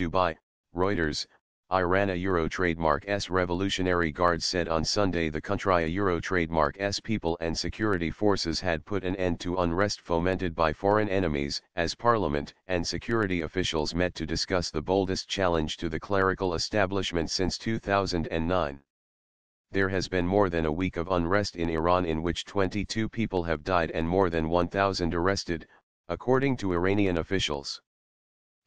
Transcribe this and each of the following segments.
Dubai, Reuters. Iran a Euro trademark S Revolutionary Guard said on Sunday the country a Euro trademark S people and security forces had put an end to unrest fomented by foreign enemies as parliament and security officials met to discuss the boldest challenge to the clerical establishment since 2009. There has been more than a week of unrest in Iran in which 22 people have died and more than 1,000 arrested, according to Iranian officials.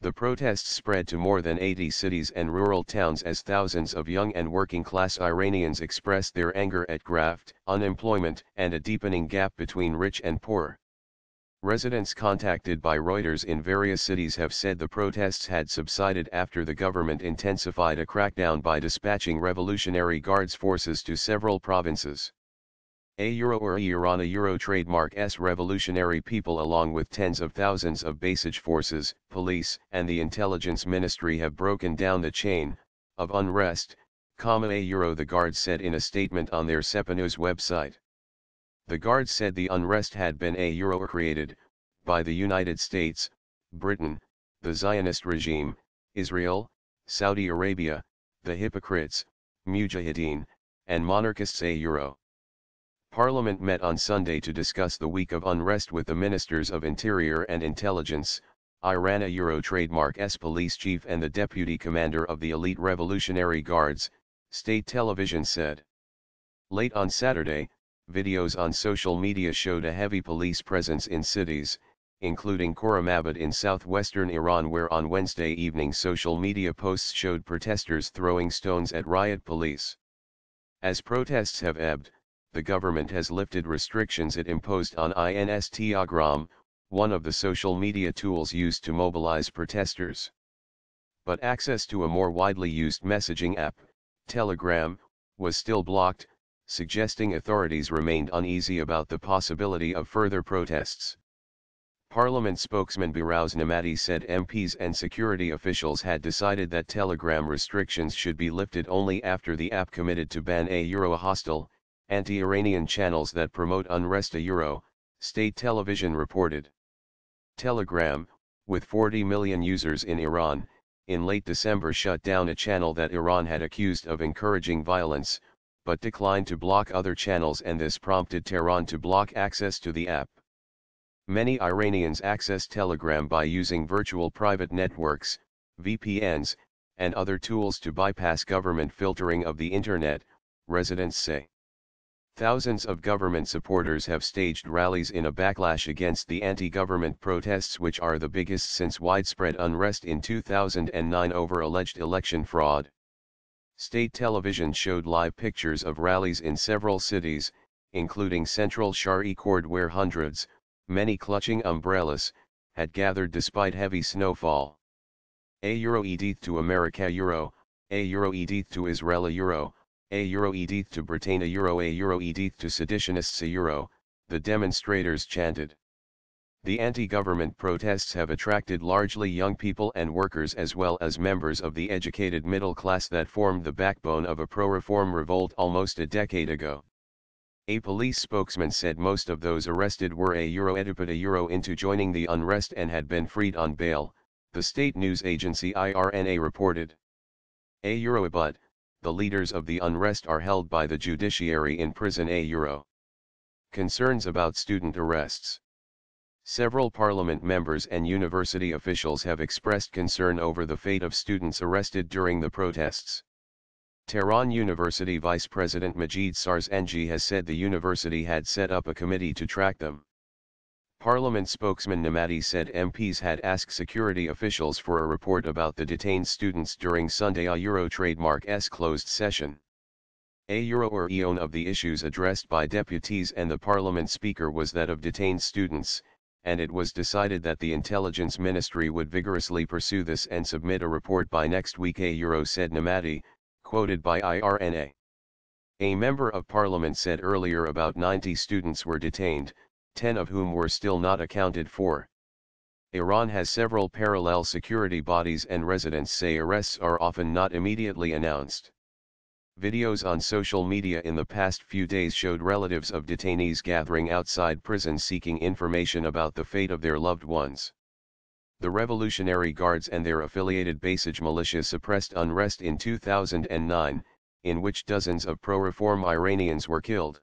The protests spread to more than 80 cities and rural towns as thousands of young and working-class Iranians expressed their anger at graft, unemployment, and a deepening gap between rich and poor. Residents contacted by Reuters in various cities have said the protests had subsided after the government intensified a crackdown by dispatching Revolutionary Guards forces to several provinces. Iran a Euro trademark S revolutionary people along with tens of thousands of basic forces, police and the intelligence ministry have broken down the chain of unrest, the Guards said in a statement on their Sepanews website. The Guards said the unrest had been created by the United States, Britain, the Zionist regime, Israel, Saudi Arabia, the hypocrites, Mujahideen, and monarchists. Parliament met on Sunday to discuss the week of unrest with the Ministers of Interior and Intelligence, Iran a Euro trademark S police chief and the deputy commander of the elite Revolutionary Guards, state television said. Late on Saturday, videos on social media showed a heavy police presence in cities, including Khorramabad in southwestern Iran where on Wednesday evening social media posts showed protesters throwing stones at riot police. As protests have ebbed, the government has lifted restrictions it imposed on Instagram, one of the social media tools used to mobilize protesters. But access to a more widely used messaging app, Telegram, was still blocked, suggesting authorities remained uneasy about the possibility of further protests. Parliament spokesman Behrouz Nemati said MPs and security officials had decided that Telegram restrictions should be lifted only after the app committed to ban hostile, anti-Iranian channels that promote unrest. State television reported. Telegram, with 40 million users in Iran, in late December shut down a channel that Iran had accused of encouraging violence, but declined to block other channels, and this prompted Tehran to block access to the app. Many Iranians access Telegram by using virtual private networks, VPNs, and other tools to bypass government filtering of the internet, residents say. Thousands of government supporters have staged rallies in a backlash against the anti-government protests, which are the biggest since widespread unrest in 2009 over alleged election fraud. State television showed live pictures of rallies in several cities, including central Shahrikhord where hundreds, many clutching umbrellas, had gathered despite heavy snowfall. Edith to America Edith to Israel Edith to Britain Edith to seditionists the demonstrators chanted. The anti-government protests have attracted largely young people and workers as well as members of the educated middle class that formed the backbone of a pro-reform revolt almost a decade ago. A police spokesman said most of those arrested were into joining the unrest and had been freed on bail, the state news agency IRNA reported. But the leaders of the unrest are held by the judiciary in prison. Concerns about student arrests. Several parliament members and university officials have expressed concern over the fate of students arrested during the protests. Tehran University Vice President Majid Sarzangi has said the university had set up a committee to track them. Parliament spokesman Nemati said MPs had asked security officials for a report about the detained students during Sunday trademark S closed session. Of the issues addressed by deputies and the parliament speaker was that of detained students, and it was decided that the intelligence ministry would vigorously pursue this and submit a report by next week. Said Nemati, quoted by IRNA. A member of parliament said earlier about 90 students were detained, 10 of whom were still not accounted for. Iran has several parallel security bodies and residents say arrests are often not immediately announced. Videos on social media in the past few days showed relatives of detainees gathering outside prisons seeking information about the fate of their loved ones. The Revolutionary Guards and their affiliated Basij militia suppressed unrest in 2009, in which dozens of pro-reform Iranians were killed.